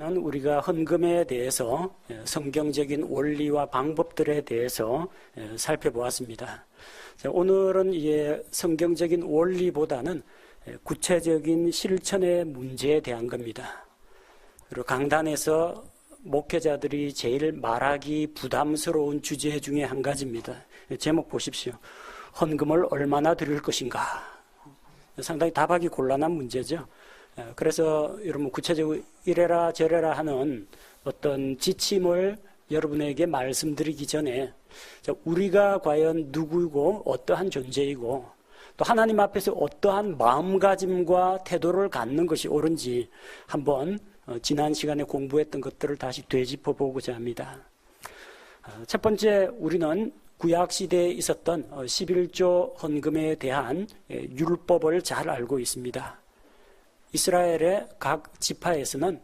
우리가 헌금에 대해서 성경적인 원리와 방법들에 대해서 살펴보았습니다. 오늘은 성경적인 원리보다는 구체적인 실천의 문제에 대한 겁니다. 그리고 강단에서 목회자들이 제일 말하기 부담스러운 주제 중에 한 가지입니다. 제목 보십시오. 헌금을 얼마나 드릴 것인가. 상당히 답하기 곤란한 문제죠. 그래서 여러분 구체적으로 이래라 저래라 하는 어떤 지침을 여러분에게 말씀드리기 전에 우리가 과연 누구이고 어떠한 존재이고 또 하나님 앞에서 어떠한 마음가짐과 태도를 갖는 것이 옳은지 한번 지난 시간에 공부했던 것들을 다시 되짚어 보고자 합니다. 첫 번째, 우리는 구약시대에 있었던 11조 헌금에 대한 율법을 잘 알고 있습니다. 이스라엘의 각 지파에서는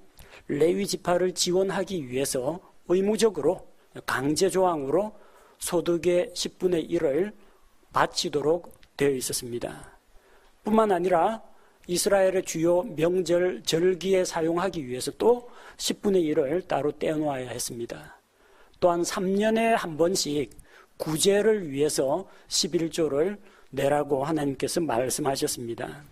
레위 지파를 지원하기 위해서 의무적으로 강제조항으로 소득의 10분의 1을 바치도록 되어 있었습니다. 뿐만 아니라 이스라엘의 주요 명절 절기에 사용하기 위해서 또 10분의 1을 따로 떼어놓아야 했습니다. 또한 3년에 한 번씩 구제를 위해서 11조를 내라고 하나님께서 말씀하셨습니다.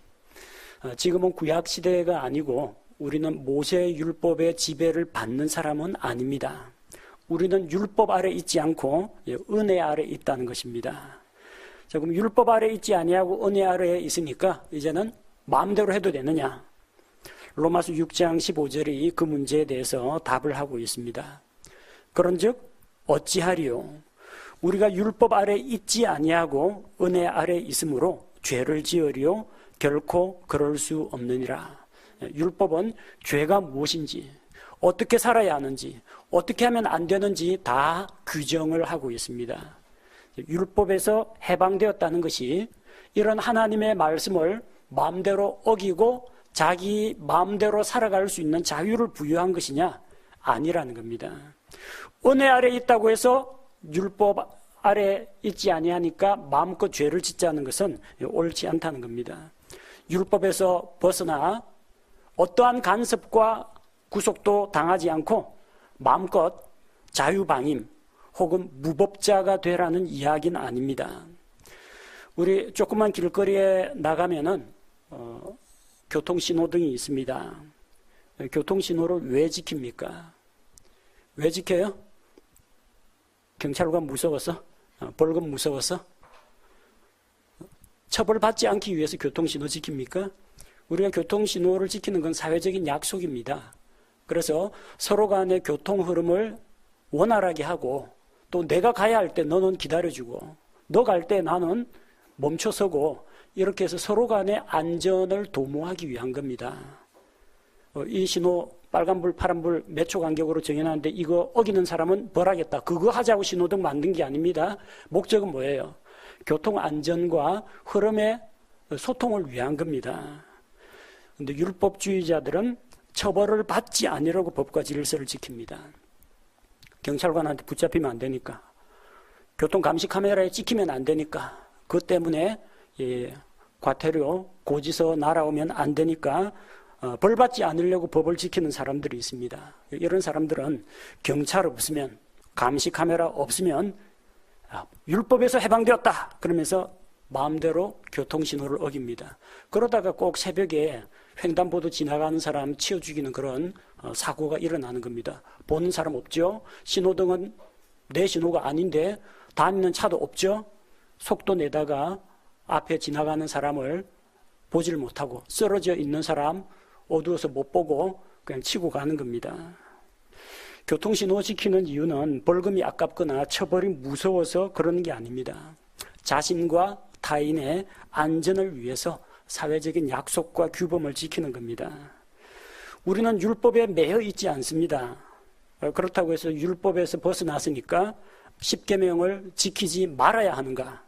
지금은 구약시대가 아니고 우리는 모세의 율법의 지배를 받는 사람은 아닙니다. 우리는 율법 아래 있지 않고 은혜 아래 있다는 것입니다. 자, 그럼 율법 아래 있지 아니하고 은혜 아래에 있으니까 이제는 마음대로 해도 되느냐? 로마서 6장 15절이 그 문제에 대해서 답을 하고 있습니다. 그런즉 어찌하리요? 우리가 율법 아래 있지 아니하고 은혜 아래 있으므로 죄를 지으리요? 결코 그럴 수 없느니라. 율법은 죄가 무엇인지, 어떻게 살아야 하는지, 어떻게 하면 안 되는지 다 규정을 하고 있습니다. 율법에서 해방되었다는 것이 이런 하나님의 말씀을 마음대로 어기고 자기 마음대로 살아갈 수 있는 자유를 부여한 것이냐? 아니라는 겁니다. 은혜 아래 있다고 해서 율법 아래 있지 아니하니까 마음껏 죄를 짓자는 것은 옳지 않다는 겁니다. 율법에서 벗어나 어떠한 간섭과 구속도 당하지 않고 마음껏 자유방임 혹은 무법자가 되라는 이야기는 아닙니다. 우리 조그만 길거리에 나가면은 교통신호등이 있습니다. 교통신호를 왜 지킵니까? 왜 지켜요? 경찰관 무서워서? 벌금 무서워서? 처벌받지 않기 위해서 교통신호 지킵니까? 우리가 교통신호를 지키는 건 사회적인 약속입니다. 그래서 서로 간의 교통 흐름을 원활하게 하고 또 내가 가야 할 때 너는 기다려주고 너 갈 때 나는 멈춰서고 이렇게 해서 서로 간의 안전을 도모하기 위한 겁니다. 이 신호 빨간불 파란불 몇 초 간격으로 정해놨는데 이거 어기는 사람은 벌하겠다. 그거 하자고 신호등 만든 게 아닙니다. 목적은 뭐예요? 교통안전과 흐름의 소통을 위한 겁니다. 그런데 율법주의자들은 처벌을 받지 않으려고 법과 질서를 지킵니다. 경찰관한테 붙잡히면 안 되니까, 교통감시 카메라에 찍히면 안 되니까, 그것 때문에 과태료, 고지서 날아오면 안 되니까 벌 받지 않으려고 법을 지키는 사람들이 있습니다. 이런 사람들은 경찰 없으면, 감시 카메라 없으면 율법에서 해방되었다 그러면서 마음대로 교통신호를 어깁니다. 그러다가 꼭 새벽에 횡단보도 지나가는 사람 치워 죽이는 그런 사고가 일어나는 겁니다. 보는 사람 없죠? 신호등은 내 신호가 아닌데 다니는 차도 없죠? 속도 내다가 앞에 지나가는 사람을 보질 못하고 쓰러져 있는 사람 어두워서 못 보고 그냥 치고 가는 겁니다. 교통신호 지키는 이유는 벌금이 아깝거나 처벌이 무서워서 그러는 게 아닙니다. 자신과 타인의 안전을 위해서 사회적인 약속과 규범을 지키는 겁니다. 우리는 율법에 매여 있지 않습니다. 그렇다고 해서 율법에서 벗어났으니까 10계명을 지키지 말아야 하는가?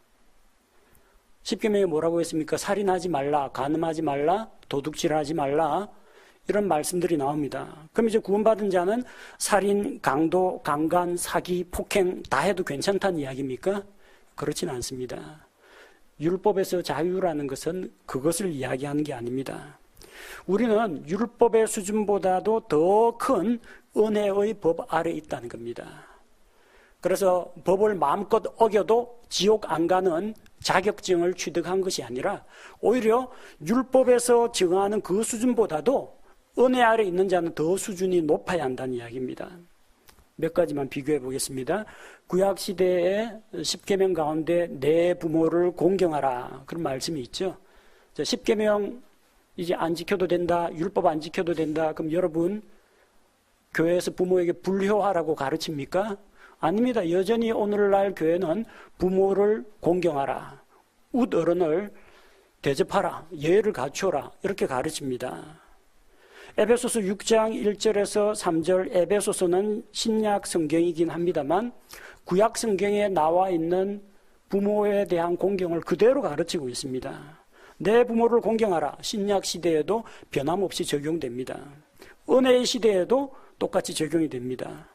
10계명이 뭐라고 했습니까? 살인하지 말라, 간음하지 말라, 도둑질하지 말라, 이런 말씀들이 나옵니다. 그럼 이제 구원받은 자는 살인, 강도, 강간, 사기, 폭행 다 해도 괜찮다는 이야기입니까? 그렇진 않습니다. 율법에서 자유라는 것은 그것을 이야기하는 게 아닙니다. 우리는 율법의 수준보다도 더 큰 은혜의 법 아래 있다는 겁니다. 그래서 법을 마음껏 어겨도 지옥 안 가는 자격증을 취득한 것이 아니라 오히려 율법에서 정하는 그 수준보다도 은혜 아래 있는 자는 더 수준이 높아야 한다는 이야기입니다. 몇 가지만 비교해 보겠습니다. 구약 시대의 십계명 가운데 내 부모를 공경하라 그런 말씀이 있죠. 십계명 이제 안 지켜도 된다, 율법 안 지켜도 된다. 그럼 여러분 교회에서 부모에게 불효하라고 가르칩니까? 아닙니다. 여전히 오늘날 교회는 부모를 공경하라, 웃어른을 대접하라, 예의를 갖추어라 이렇게 가르칩니다. 에베소서 6장 1절에서 3절, 에베소서는 신약 성경이긴 합니다만 구약 성경에 나와 있는 부모에 대한 공경을 그대로 가르치고 있습니다. 내 부모를 공경하라. 신약 시대에도 변함없이 적용됩니다. 은혜의 시대에도 똑같이 적용이 됩니다.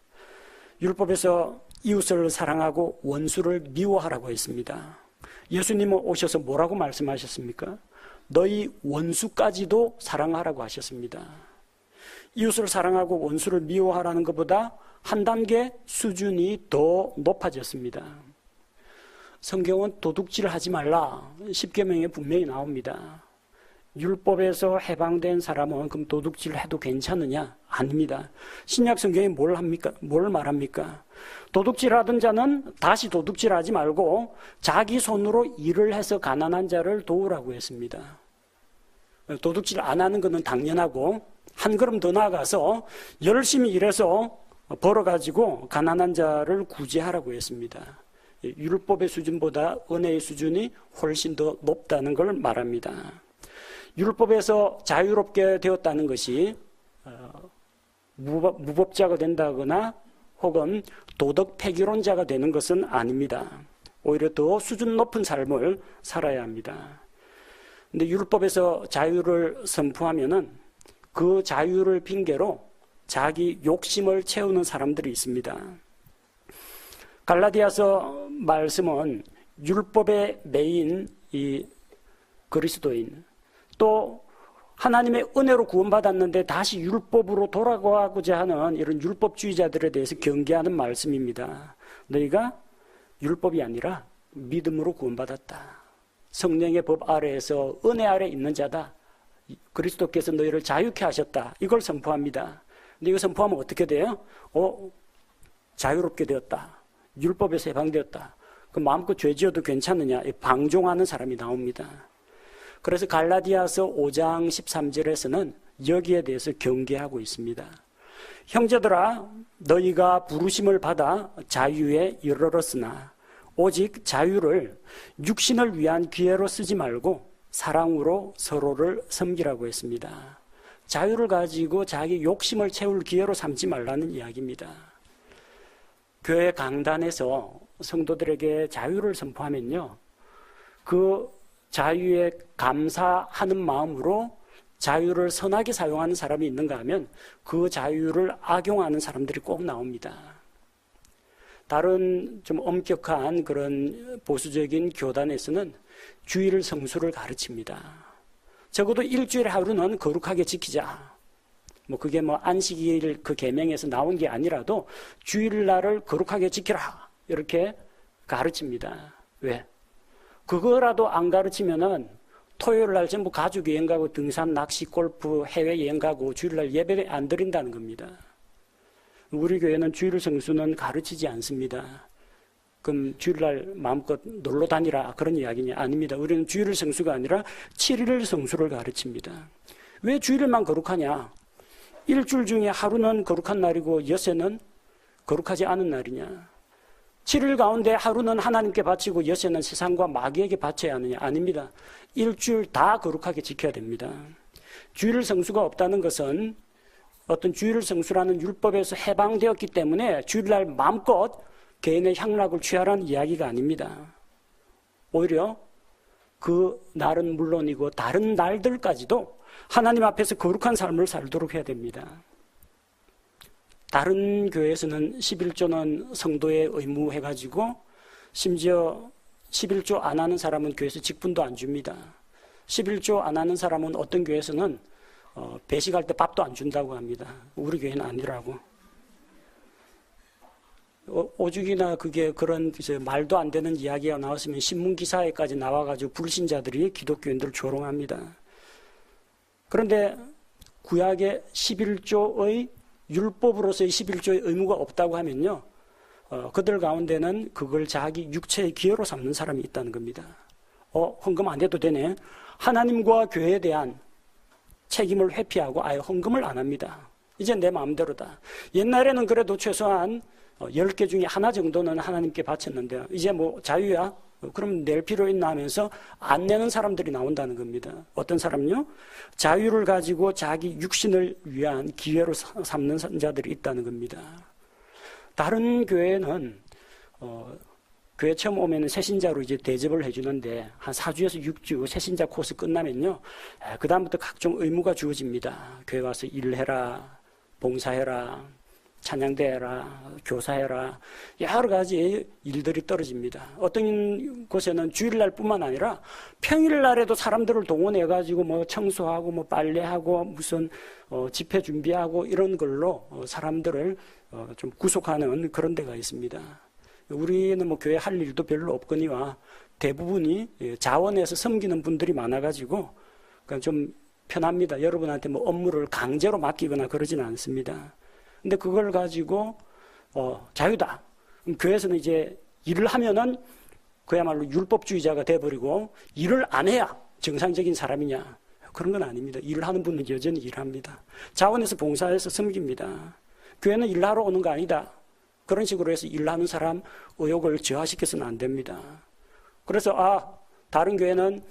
율법에서 이웃을 사랑하고 원수를 미워하라고 했습니다. 예수님은 오셔서 뭐라고 말씀하셨습니까? 너희 원수까지도 사랑하라고 하셨습니다. 이웃을 사랑하고 원수를 미워하라는 것보다 한 단계 수준이 더 높아졌습니다. 성경은 도둑질하지 말라. 십계명에 분명히 나옵니다. 율법에서 해방된 사람은 그럼 도둑질 해도 괜찮느냐? 아닙니다. 신약 성경이 뭘 합니까? 뭘 말합니까? 도둑질하던 자는 다시 도둑질하지 말고 자기 손으로 일을 해서 가난한 자를 도우라고 했습니다. 도둑질 안 하는 것은 당연하고 한 걸음 더 나아가서 열심히 일해서 벌어가지고 가난한 자를 구제하라고 했습니다. 율법의 수준보다 은혜의 수준이 훨씬 더 높다는 걸 말합니다. 율법에서 자유롭게 되었다는 것이 무법자가 된다거나 혹은 도덕 폐기론자가 되는 것은 아닙니다. 오히려 더 수준 높은 삶을 살아야 합니다. 근데 율법에서 자유를 선포하면은 그 자유를 핑계로 자기 욕심을 채우는 사람들이 있습니다. 갈라디아서 말씀은 율법의 메인 이 그리스도인, 또 하나님의 은혜로 구원받았는데 다시 율법으로 돌아가고자 하는 이런 율법주의자들에 대해서 경계하는 말씀입니다. 너희가 율법이 아니라 믿음으로 구원받았다. 성령의 법 아래에서 은혜 아래 있는 자다. 그리스도께서 너희를 자유케 하셨다. 이걸 선포합니다. 근데 이거 선포하면 어떻게 돼요? 자유롭게 되었다. 율법에서 해방되었다. 그럼 마음껏 죄 지어도 괜찮느냐? 방종하는 사람이 나옵니다. 그래서 갈라디아서 5장 13절에서는 여기에 대해서 경계하고 있습니다. 형제들아, 너희가 부르심을 받아 자유에 이르렀으나 오직 자유를 육신을 위한 기회로 쓰지 말고 사랑으로 서로를 섬기라고 했습니다. 자유를 가지고 자기 욕심을 채울 기회로 삼지 말라는 이야기입니다. 교회 강단에서 성도들에게 자유를 선포하면요, 그 자유에 감사하는 마음으로 자유를 선하게 사용하는 사람이 있는가 하면 그 자유를 악용하는 사람들이 꼭 나옵니다. 다른 좀 엄격한 그런 보수적인 교단에서는 주일 성수를 가르칩니다. 적어도 일주일에 하루는 거룩하게 지키자. 그게 안식일 그 계명에서 나온 게 아니라도 주일날을 거룩하게 지키라. 이렇게 가르칩니다. 왜? 그거라도 안 가르치면은 토요일날 전부 가족 여행 가고 등산, 낚시, 골프, 해외 여행 가고 주일날 예배 안 드린다는 겁니다. 우리 교회는 주일 성수는 가르치지 않습니다. 그럼 주일날 마음껏 놀러 다니라 그런 이야기냐? 아닙니다. 우리는 주일 성수가 아니라 7일 성수를 가르칩니다. 왜 주일만 거룩하냐? 일주일 중에 하루는 거룩한 날이고 여새는 거룩하지 않은 날이냐? 7일 가운데 하루는 하나님께 바치고 여새는 세상과 마귀에게 바쳐야 하느냐? 아닙니다. 일주일 다 거룩하게 지켜야 됩니다. 주일 성수가 없다는 것은 어떤 주일 성수라는 율법에서 해방되었기 때문에 주일날 마음껏 개인의 향락을 취하라는 이야기가 아닙니다. 오히려 그 날은 물론이고 다른 날들까지도 하나님 앞에서 거룩한 삶을 살도록 해야 됩니다. 다른 교회에서는 11조는 성도의 의무 해가지고 심지어 11조 안 하는 사람은 교회에서 직분도 안 줍니다. 11조 안 하는 사람은 어떤 교회에서는 배식할 때 밥도 안 준다고 합니다. 우리 교회는 아니라고. 오죽이나 그게 그런 말도 안 되는 이야기가 나왔으면 신문기사에까지 나와가지고 불신자들이 기독교인들을 조롱합니다. 그런데 구약의 11조의 율법으로서의 11조의 의무가 없다고 하면요, 그들 가운데는 그걸 자기 육체의 기여로 삼는 사람이 있다는 겁니다. 헌금 안 해도 되네. 하나님과 교회에 대한 책임을 회피하고 아예 헌금을 안 합니다. 이제 내 마음대로다. 옛날에는 그래도 최소한 10개 중에 하나 정도는 하나님께 바쳤는데 이제 뭐 자유야? 그럼 낼 필요 있나 하면서 안 내는 사람들이 나온다는 겁니다. 어떤 사람요? 자유를 가지고 자기 육신을 위한 기회로 삼는 자들이 있다는 겁니다. 다른 교회는 교회 처음 오면 새신자로 이제 대접을 해주는데 한 4주에서 6주 새신자 코스 끝나면요, 그 다음부터 각종 의무가 주어집니다. 교회 와서 일해라, 봉사해라, 찬양대해라, 교사해라, 여러 가지 일들이 떨어집니다. 어떤 곳에는 주일날 뿐만 아니라 평일날에도 사람들을 동원해가지고 뭐 청소하고 뭐 빨래하고 무슨 집회 준비하고 이런 걸로 사람들을 좀 구속하는 그런 데가 있습니다. 우리는 뭐 교회 할 일도 별로 없거니와 대부분이 자원에서 섬기는 분들이 많아가지고 그러니까 좀 편합니다. 여러분한테 뭐 업무를 강제로 맡기거나 그러지는 않습니다. 근데 그걸 가지고 자유다. 그럼 교회에서는 이제 일을 하면은 그야말로 율법주의자가 돼버리고 일을 안 해야 정상적인 사람이냐? 그런 건 아닙니다. 일을 하는 분은 여전히 일합니다. 자원에서 봉사해서 섬깁니다. 교회는 일하러 오는 거 아니다. 그런 식으로 해서 일하는 사람 의욕을 저하시켜서는 안 됩니다. 그래서 다른 교회는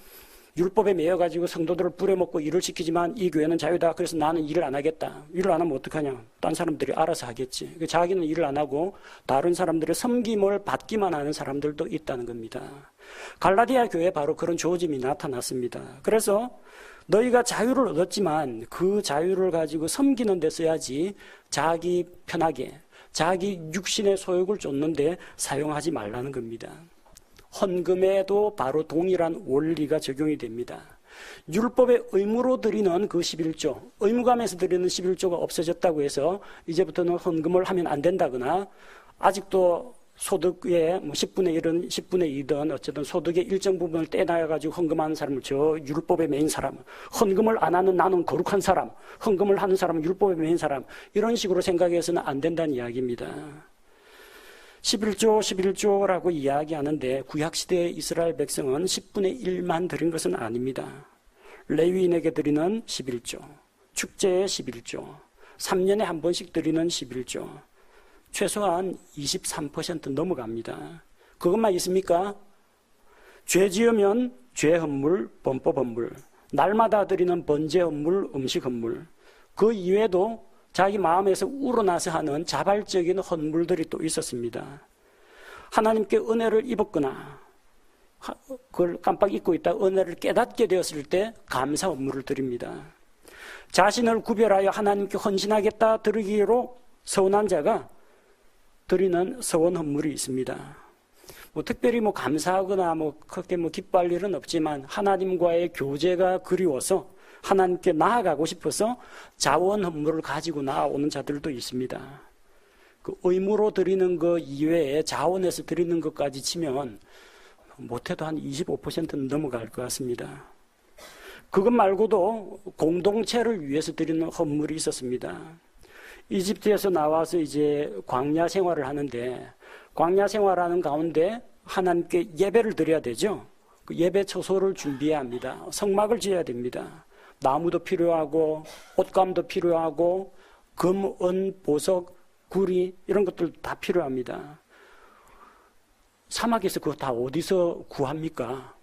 율법에 매여가지고 성도들을 부려먹고 일을 시키지만 이 교회는 자유다. 그래서 나는 일을 안 하겠다. 일을 안 하면 어떡하냐. 딴 사람들이 알아서 하겠지. 자기는 일을 안 하고 다른 사람들의 섬김을 받기만 하는 사람들도 있다는 겁니다. 갈라디아 교회에 바로 그런 조짐이 나타났습니다. 그래서 너희가 자유를 얻었지만 그 자유를 가지고 섬기는 데 써야지 자기 편하게 자기 육신의 소욕을 쫓는데 사용하지 말라는 겁니다. 헌금에도 바로 동일한 원리가 적용이 됩니다. 율법의 의무로 드리는 그 11조, 의무감에서 드리는 11조가 없어졌다고 해서 이제부터는 헌금을 하면 안 된다거나 아직도 소득의 10분의 1은 10분의 2든 어쨌든 소득의 일정 부분을 떼나가지고 헌금하는 사람을 저 율법에 매인 사람, 헌금을 안 하는 나는 거룩한 사람, 헌금을 하는 사람은 율법에 매인 사람, 이런 식으로 생각해서는 안 된다는 이야기입니다. 11조라고 이야기하는데 구약시대의 이스라엘 백성은 10분의 1만 드린 것은 아닙니다. 레위인에게 드리는 11조, 축제의 11조, 3년에 한 번씩 드리는 11조, 최소한 23% 넘어갑니다. 그것만 있습니까? 죄 지으면 죄 헌물, 범법 헌물, 날마다 드리는 번제 헌물, 음식 헌물, 그 이외에도 자기 마음에서 우러나서 하는 자발적인 헌물들이 또 있었습니다. 하나님께 은혜를 입었거나 그걸 깜빡 잊고 있다 은혜를 깨닫게 되었을 때 감사 헌물을 드립니다. 자신을 구별하여 하나님께 헌신하겠다 드리기로 서원한 자가 드리는 서원 헌물이 있습니다. 특별히 감사하거나 크게 기뻐할 일은 없지만 하나님과의 교제가 그리워서 하나님께 나아가고 싶어서 자원 헌물을 가지고 나오는 자들도 있습니다. 그 의무로 드리는 것 이외에 자원에서 드리는 것까지 치면 못해도 한 25%는 넘어갈 것 같습니다. 그것 말고도 공동체를 위해서 드리는 헌물이 있었습니다. 이집트에서 나와서 이제 광야 생활을 하는데 광야 생활하는 가운데 하나님께 예배를 드려야 되죠. 그 예배 처소를 준비해야 합니다. 성막을 지어야 됩니다. 나무도 필요하고 옷감도 필요하고 금, 은, 보석, 구리 이런 것들 다 필요합니다. 사막에서 그거 다 어디서 구합니까?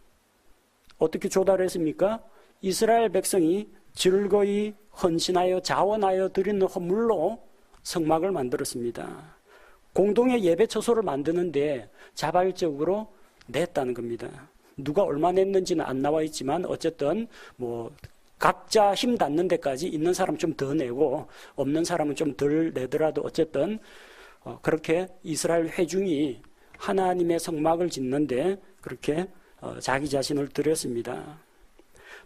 어떻게 조달했습니까? 이스라엘 백성이 즐거이 헌신하여 자원하여 드리는 헌물로 성막을 만들었습니다. 공동의 예배 처소를 만드는데 자발적으로 냈다는 겁니다. 누가 얼마 냈는지는 안 나와 있지만 어쨌든 각자 힘 닿는 데까지 있는 사람은 좀 더 내고 없는 사람은 좀 덜 내더라도 어쨌든 그렇게 이스라엘 회중이 하나님의 성막을 짓는데 그렇게 자기 자신을 드렸습니다.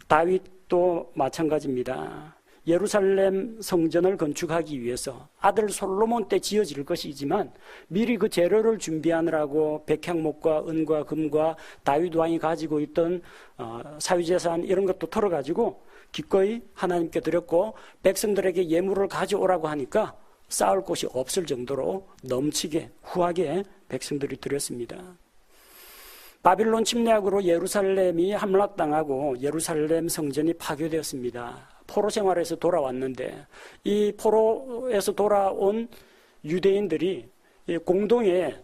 다윗도 마찬가지입니다. 예루살렘 성전을 건축하기 위해서 아들 솔로몬 때 지어질 것이지만 미리 그 재료를 준비하느라고 백향목과 은과 금과 다윗 왕이 가지고 있던 사유재산 이런 것도 털어가지고 기꺼이 하나님께 드렸고 백성들에게 예물을 가져오라고 하니까 쌓을 곳이 없을 정도로 넘치게 후하게 백성들이 드렸습니다. 바빌론 침략으로 예루살렘이 함락당하고 예루살렘 성전이 파괴되었습니다. 포로 생활에서 돌아왔는데 이 포로에서 돌아온 유대인들이 공동의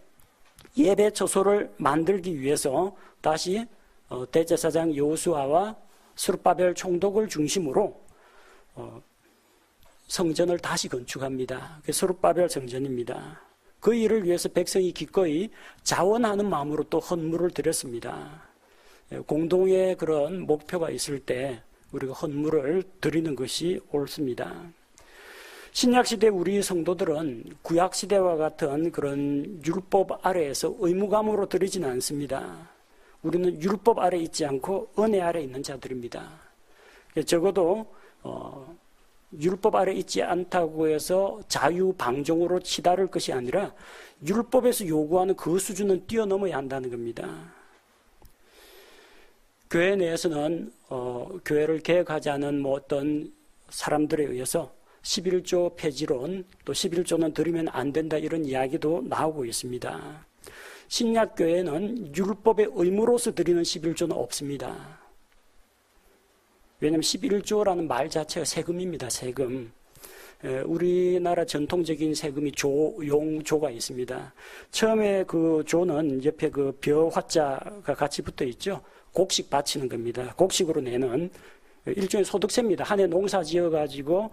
예배 처소를 만들기 위해서 다시 대제사장 여호수아와 스룹바벨 총독을 중심으로 성전을 다시 건축합니다. 그게 스룹바벨 성전입니다. 그 일을 위해서 백성이 기꺼이 자원하는 마음으로 또 헌물을 드렸습니다. 공동의 그런 목표가 있을 때 우리가 헌물을 드리는 것이 옳습니다. 신약시대 우리 성도들은 구약시대와 같은 그런 율법 아래에서 의무감으로 드리지는 않습니다. 우리는 율법 아래 있지 않고 은혜 아래 있는 자들입니다. 적어도 율법 아래 있지 않다고 해서 자유방종으로 치달을 것이 아니라 율법에서 요구하는 그 수준은 뛰어넘어야 한다는 겁니다. 교회 내에서는 교회를 개혁하자는 어떤 사람들에 의해서 11조 폐지론, 또 11조는 드리면 안 된다 이런 이야기도 나오고 있습니다. 신약교회는 율법의 의무로서 드리는 11조는 없습니다. 왜냐하면 11조라는 말 자체가 세금입니다. 세금. 우리나라 전통적인 세금이 용조가 있습니다. 처음에 그 조는 옆에 그 벼 화자가 같이 붙어 있죠. 곡식 바치는 겁니다. 곡식으로 내는 일종의 소득세입니다. 한 해 농사 지어가지고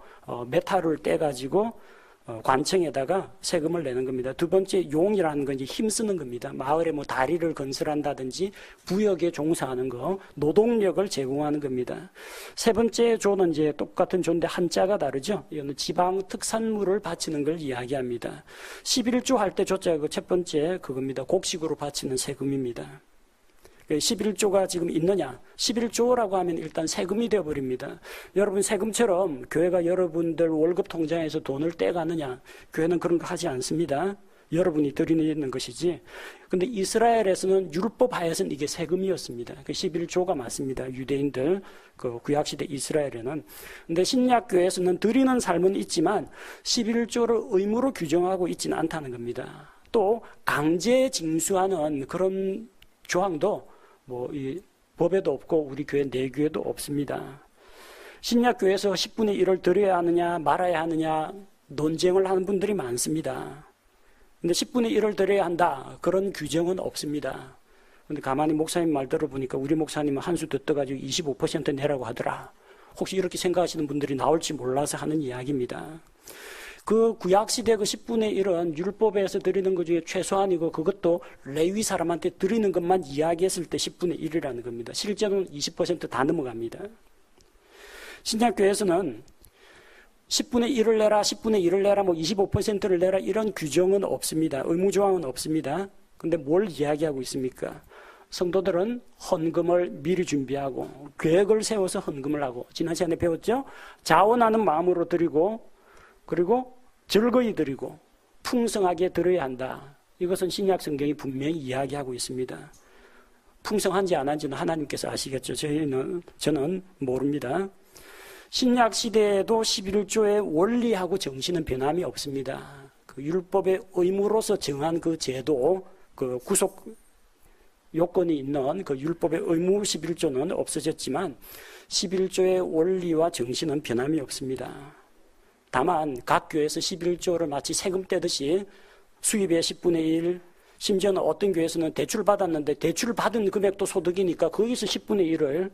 메탈을 떼가지고 관청에다가 세금을 내는 겁니다. 두 번째 용이라는 건 이제 힘쓰는 겁니다. 마을에 다리를 건설한다든지 부역에 종사하는 거, 노동력을 제공하는 겁니다. 세 번째 조는 이제 똑같은 조인데 한자가 다르죠. 이거는 지방 특산물을 바치는 걸 이야기합니다. 11조 할 때 조자가 그 첫 번째 그겁니다. 곡식으로 바치는 세금입니다. 11조가 지금 있느냐? 11조라고 하면 일단 세금이 되어버립니다. 여러분 세금처럼 교회가 여러분들 월급 통장에서 돈을 떼가느냐? 교회는 그런 거 하지 않습니다. 여러분이 드리는 것이지. 근데 이스라엘에서는 율법 하에서는 이게 세금이었습니다. 그 11조가 맞습니다. 유대인들 그 구약시대 이스라엘에는. 근데 신약교회에서는 드리는 삶은 있지만 11조를 의무로 규정하고 있지는 않다는 겁니다. 또 강제 징수하는 그런 조항도 이 법에도 없고 우리 교회 내교에도 없습니다. 신약교회에서 10분의 1을 드려야 하느냐 말아야 하느냐 논쟁을 하는 분들이 많습니다. 근데 10분의 1을 드려야 한다 그런 규정은 없습니다. 근데 가만히 목사님 말 들어보니까 우리 목사님은 한 수 더 떠가지고 25% 내라고 하더라. 혹시 이렇게 생각하시는 분들이 나올지 몰라서 하는 이야기입니다. 그 구약시대 그 10분의 1은 율법에서 드리는 것 중에 최소한이고 그것도 레위 사람한테 드리는 것만 이야기했을 때 10분의 1이라는 겁니다. 실제로는 20% 다 넘어갑니다. 신약교회에서는 10분의 1을 내라, 10분의 1을 내라, 25%를 내라 이런 규정은 없습니다. 의무조항은 없습니다. 근데 뭘 이야기하고 있습니까? 성도들은 헌금을 미리 준비하고 계획을 세워서 헌금을 하고 지난 시간에 배웠죠? 자원하는 마음으로 드리고 그리고 즐거이 드리고 풍성하게 드려야 한다. 이것은 신약 성경이 분명히 이야기하고 있습니다. 풍성한지 안 한지는 하나님께서 아시겠죠. 저는 모릅니다. 신약 시대에도 11조의 원리하고 정신은 변함이 없습니다. 그 율법의 의무로서 정한 그 제도, 그 구속 요건이 있는 그 율법의 의무 11조는 없어졌지만 11조의 원리와 정신은 변함이 없습니다. 다만 각 교회에서 11조를 마치 세금 떼듯이 수입의 10분의 1, 심지어는 어떤 교회에서는 대출을 받았는데 대출을 받은 금액도 소득이니까 거기서 10분의 1을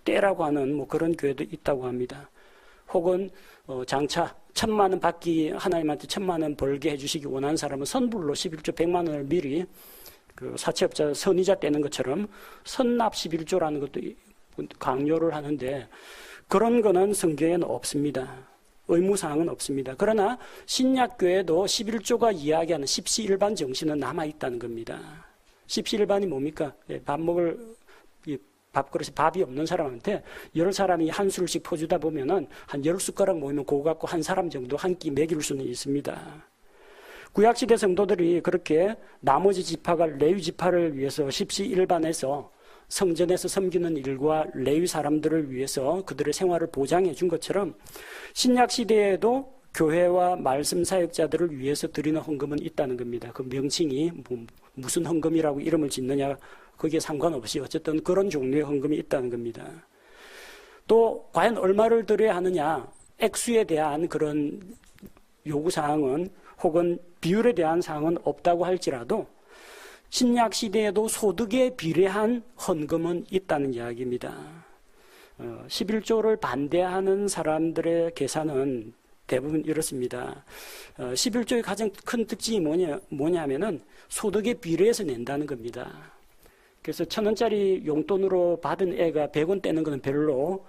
떼라고 하는 그런 교회도 있다고 합니다. 혹은 장차 1,000만 원 받기 하나님한테 1,000만 원 벌게 해주시기 원하는 사람은 선불로 11조 100만 원을 미리 그 사채업자 선이자 떼는 것처럼 선납 11조라는 것도 강요를 하는데 그런 거는 성경에는 없습니다. 의무사항은 없습니다. 그러나 신약교회도 11조가 이야기하는 십시일반 정신은 남아있다는 겁니다. 십시일반이 뭡니까? 밥 먹을 밥그릇에 밥이 없는 사람한테 10사람이 한 술씩 퍼주다 보면은 한 10숟가락 모이면 그거 갖고 한 사람 정도 한 끼 먹일 수는 있습니다. 구약시대 성도들이 그렇게 나머지 지파가 레위 지파를 위해서 십시일반해서 성전에서 섬기는 일과 레위 사람들을 위해서 그들의 생활을 보장해 준 것처럼 신약시대에도 교회와 말씀 사역자들을 위해서 드리는 헌금은 있다는 겁니다. 그 명칭이 무슨 헌금이라고 이름을 짓느냐 거기에 상관없이 어쨌든 그런 종류의 헌금이 있다는 겁니다. 또 과연 얼마를 드려야 하느냐 액수에 대한 그런 요구사항은 혹은 비율에 대한 사항은 없다고 할지라도 신약시대에도 소득에 비례한 헌금은 있다는 이야기입니다. 11조를 반대하는 사람들의 계산은 대부분 이렇습니다. 11조의 가장 큰 특징이 뭐냐면은 소득에 비례해서 낸다는 겁니다. 그래서 1,000원짜리 용돈으로 받은 애가 100원 떼는 것은 별로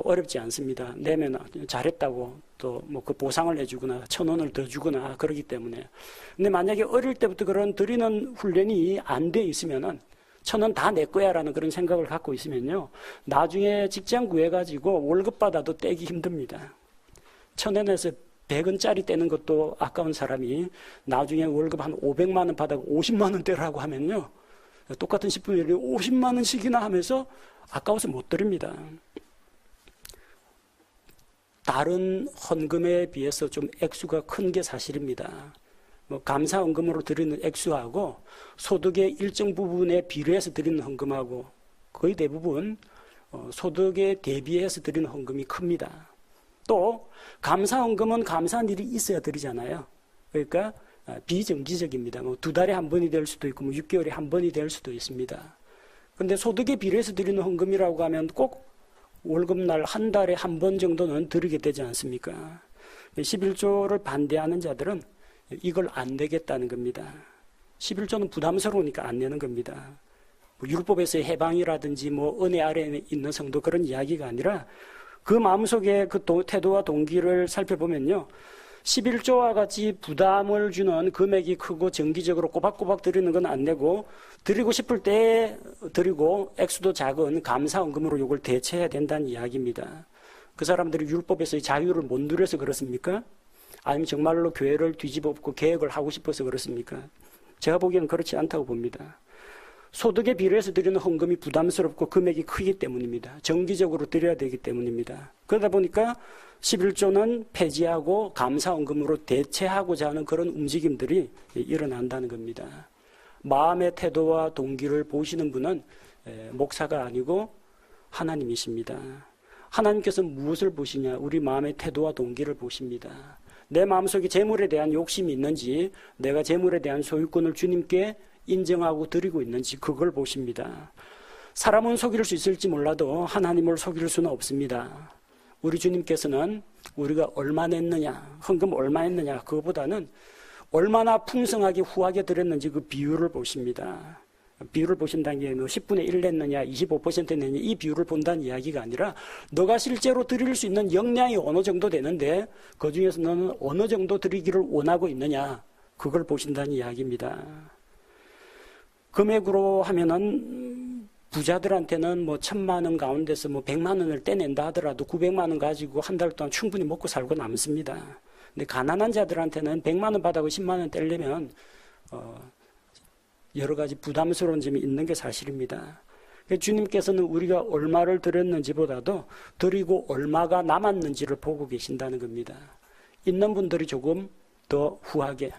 어렵지 않습니다. 내면 잘했다고 또 그 보상을 해주거나 1,000원을 더 주거나 그러기 때문에. 근데 만약에 어릴 때부터 그런 드리는 훈련이 안 돼 있으면은 1,000원 다 내 거야라는 그런 생각을 갖고 있으면요. 나중에 직장 구해가지고 월급 받아도 떼기 힘듭니다. 1,000원에서 100원짜리 떼는 것도 아까운 사람이 나중에 월급 한 500만 원 받아 50만 원 떼라고 하면요. 똑같은 10분의 1이 50만 원씩이나 하면서 아까워서 못 드립니다. 다른 헌금에 비해서 좀 액수가 큰 게 사실입니다. 감사헌금으로 드리는 액수하고 소득의 일정 부분에 비례해서 드리는 헌금하고 거의 대부분 소득에 대비해서 드리는 헌금이 큽니다. 또 감사헌금은 감사한 일이 있어야 드리잖아요. 그러니까 비정기적입니다. 2달에 한 번이 될 수도 있고 6개월에 한 번이 될 수도 있습니다. 그런데 소득에 비례해서 드리는 헌금이라고 하면 꼭 월급날 한 달에 한 번 정도는 드리게 되지 않습니까? 11조를 반대하는 자들은 이걸 안 내겠다는 겁니다. 11조는 부담스러우니까 안 내는 겁니다. 율법에서의 해방이라든지 은혜 아래에 있는 성도 그런 이야기가 아니라 그 마음속에 그 태도와 동기를 살펴보면요. 11조와 같이 부담을 주는 금액이 크고 정기적으로 꼬박꼬박 드리는 건 안 내고 드리고 싶을 때 드리고 액수도 작은 감사헌금으로 이걸 대체해야 된다는 이야기입니다. 그 사람들이 율법에서의 자유를 못 누려서 그렇습니까? 아니면 정말로 교회를 뒤집어엎고 개혁을 하고 싶어서 그렇습니까? 제가 보기에는 그렇지 않다고 봅니다. 소득에 비례해서 드리는 헌금이 부담스럽고 금액이 크기 때문입니다. 정기적으로 드려야 되기 때문입니다. 그러다 보니까 11조는 폐지하고 감사헌금으로 대체하고자 하는 그런 움직임들이 일어난다는 겁니다. 마음의 태도와 동기를 보시는 분은 목사가 아니고 하나님이십니다. 하나님께서 무엇을 보시냐? 우리 마음의 태도와 동기를 보십니다. 내 마음속에 재물에 대한 욕심이 있는지 내가 재물에 대한 소유권을 주님께 인정하고 드리고 있는지 그걸 보십니다. 사람은 속일 수 있을지 몰라도 하나님을 속일 수는 없습니다. 우리 주님께서는 우리가 얼마 냈느냐, 헌금 얼마 했느냐 그거보다는 얼마나 풍성하게 후하게 드렸는지 그 비율을 보십니다. 비율을 보신다는 게 10분의 1 냈느냐 25% 냈느냐 이 비율을 본다는 이야기가 아니라 너가 실제로 드릴 수 있는 역량이 어느 정도 되는데 그중에서 너는 어느 정도 드리기를 원하고 있느냐 그걸 보신다는 이야기입니다. 금액으로 하면은 부자들한테는 1,000만 원 가운데서 100만 원을 떼낸다 하더라도 900만 원 가지고 한 달 동안 충분히 먹고 살고 남습니다. 근데 가난한 자들한테는 100만 원 받아고 10만 원 떼려면 여러 가지 부담스러운 점이 있는 게 사실입니다. 주님께서는 우리가 얼마를 드렸는지보다도 드리고 얼마가 남았는지를 보고 계신다는 겁니다. 있는 분들이 조금 더 후하게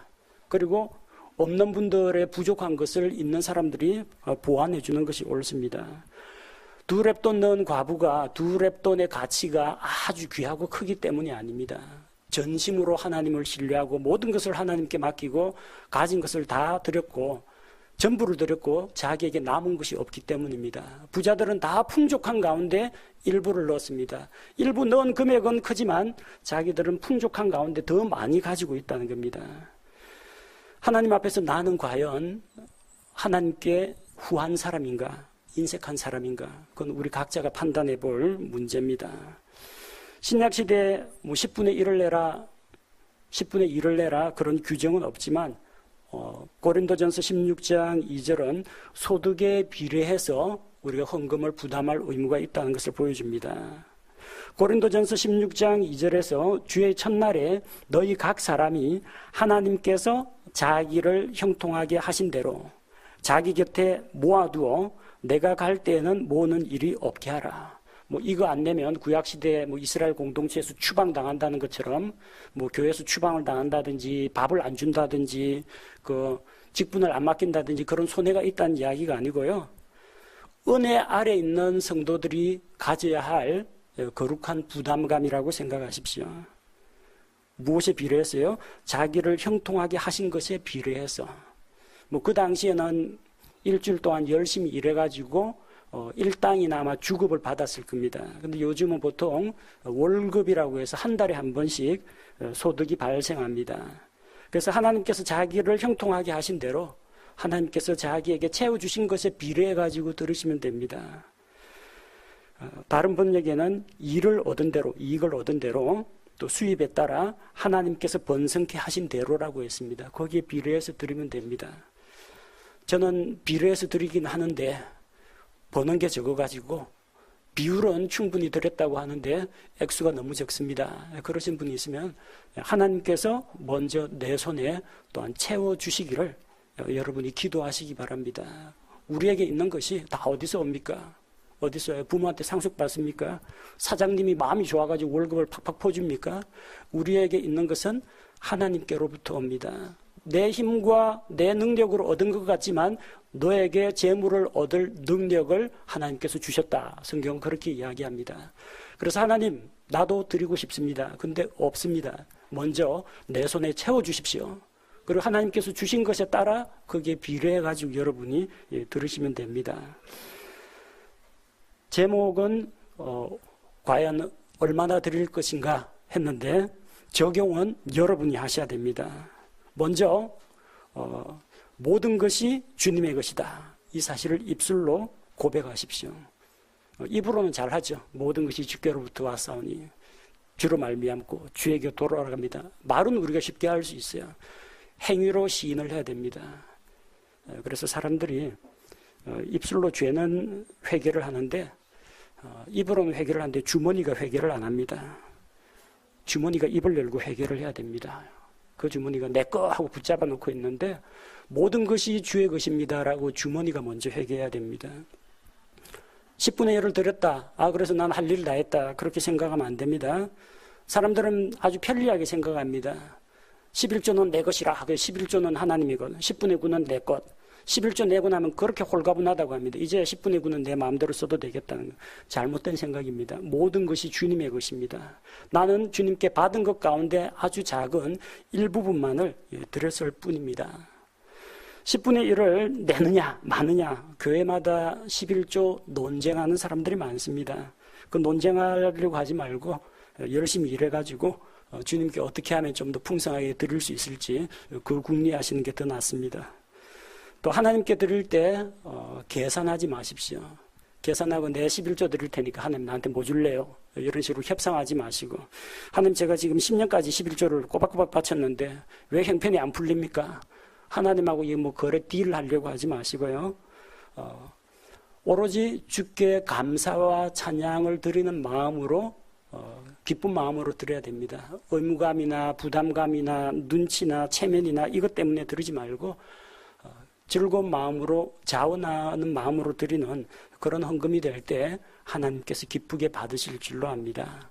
그리고 없는 분들의 부족한 것을 있는 사람들이 보완해 주는 것이 옳습니다. 2렙돈 넣은 과부가 2렙돈의 가치가 아주 귀하고 크기 때문이 아닙니다. 전심으로 하나님을 신뢰하고 모든 것을 하나님께 맡기고 가진 것을 다 드렸고 전부를 드렸고 자기에게 남은 것이 없기 때문입니다. 부자들은 다 풍족한 가운데 일부를 넣었습니다. 일부 넣은 금액은 크지만 자기들은 풍족한 가운데 더 많이 가지고 있다는 겁니다. 하나님 앞에서 나는 과연 하나님께 후한 사람인가 인색한 사람인가 그건 우리 각자가 판단해 볼 문제입니다. 신약시대에 10분의 1을 내라 10분의 1을 내라 그런 규정은 없지만 고린도전서 16장 2절은 소득에 비례해서 우리가 헌금을 부담할 의무가 있다는 것을 보여줍니다. 고린도전서 16장 2절에서 주의 첫날에 너희 각 사람이 하나님께서 자기를 형통하게 하신 대로 자기 곁에 모아두어 내가 갈 때에는 모으는 일이 없게 하라. 이거 안 내면 구약시대에 이스라엘 공동체에서 추방당한다는 것처럼 교회에서 추방을 당한다든지 밥을 안 준다든지 직분을 안 맡긴다든지 그런 손해가 있다는 이야기가 아니고요. 은혜 아래 있는 성도들이 가져야 할 거룩한 부담감이라고 생각하십시오. 무엇에 비례해서요? 자기를 형통하게 하신 것에 비례해서. 그 당시에는 일주일 동안 열심히 일해가지고 일당이나 아마 주급을 받았을 겁니다. 근데 요즘은 보통 월급이라고 해서 한 달에 한 번씩 소득이 발생합니다. 그래서 하나님께서 자기를 형통하게 하신 대로 하나님께서 자기에게 채워주신 것에 비례해가지고 들으시면 됩니다. 다른 번역에는 일을 얻은 대로, 이익을 얻은 대로 또 수입에 따라 하나님께서 번성케 하신 대로라고 했습니다. 거기에 비례해서 드리면 됩니다. 저는 비례해서 드리긴 하는데 버는 게 적어가지고 비율은 충분히 드렸다고 하는데 액수가 너무 적습니다. 그러신 분이 있으면 하나님께서 먼저 내 손에 또한 채워주시기를 여러분이 기도하시기 바랍니다. 우리에게 있는 것이 다 어디서 옵니까? 어디서요? 부모한테 상속받습니까? 사장님이 마음이 좋아가지고 월급을 팍팍 퍼줍니까? 우리에게 있는 것은 하나님께로부터 옵니다. 내 힘과 내 능력으로 얻은 것 같지만 너에게 재물을 얻을 능력을 하나님께서 주셨다. 성경은 그렇게 이야기합니다. 그래서 하나님, 나도 드리고 싶습니다. 근데 없습니다. 먼저 내 손에 채워주십시오. 그리고 하나님께서 주신 것에 따라 거기에 비례해가지고 여러분이 들으시면 됩니다. 제목은 과연 얼마나 드릴 것인가 했는데 적용은 여러분이 하셔야 됩니다. 먼저 모든 것이 주님의 것이다. 이 사실을 입술로 고백하십시오. 입으로는 잘하죠. 모든 것이 주께로부터 왔사오니 주로 말미암고 주에게 돌아갑니다. 말은 우리가 쉽게 할 수 있어요. 행위로 시인을 해야 됩니다. 그래서 사람들이 입술로 죄는 회개를 하는데 입으로는 회개를 하는데 주머니가 회개를 안 합니다. 주머니가 입을 열고 회개를 해야 됩니다. 그 주머니가 내 거 하고 붙잡아 놓고 있는데 모든 것이 주의 것입니다라고 주머니가 먼저 회개해야 됩니다. 10분의 1을 드렸다. 그래서 난 할 일 다 했다. 그렇게 생각하면 안 됩니다. 사람들은 아주 편리하게 생각합니다. 11조는 내 것이라. 11조는 하나님의 것. 10분의 9는 내 것. 11조 내고 나면 그렇게 홀가분하다고 합니다. 이제 10분의 9는 내 마음대로 써도 되겠다는 잘못된 생각입니다. 모든 것이 주님의 것입니다. 나는 주님께 받은 것 가운데 아주 작은 일부분만을 드렸을 뿐입니다. 10분의 1을 내느냐 마느냐 교회마다 11조 논쟁하는 사람들이 많습니다. 그 논쟁하려고 하지 말고 열심히 일해가지고 주님께 어떻게 하면 좀 더 풍성하게 드릴 수 있을지 그 궁리하시는 게 더 낫습니다. 또 하나님께 드릴 때 계산하지 마십시오. 계산하고 내 11조 드릴 테니까 하나님 나한테 뭐 줄래요? 이런 식으로 협상하지 마시고 하나님 제가 지금 10년까지 11조를 꼬박꼬박 바쳤는데 왜 형편이 안 풀립니까? 하나님하고 거래 딜을 하려고 하지 마시고요. 오로지 주께 감사와 찬양을 드리는 마음으로 기쁜 마음으로 드려야 됩니다. 의무감이나 부담감이나 눈치나 체면이나 이것 때문에 드리지 말고 즐거운 마음으로 자원하는 마음으로 드리는 그런 헌금이 될 때 하나님께서 기쁘게 받으실 줄로 압니다.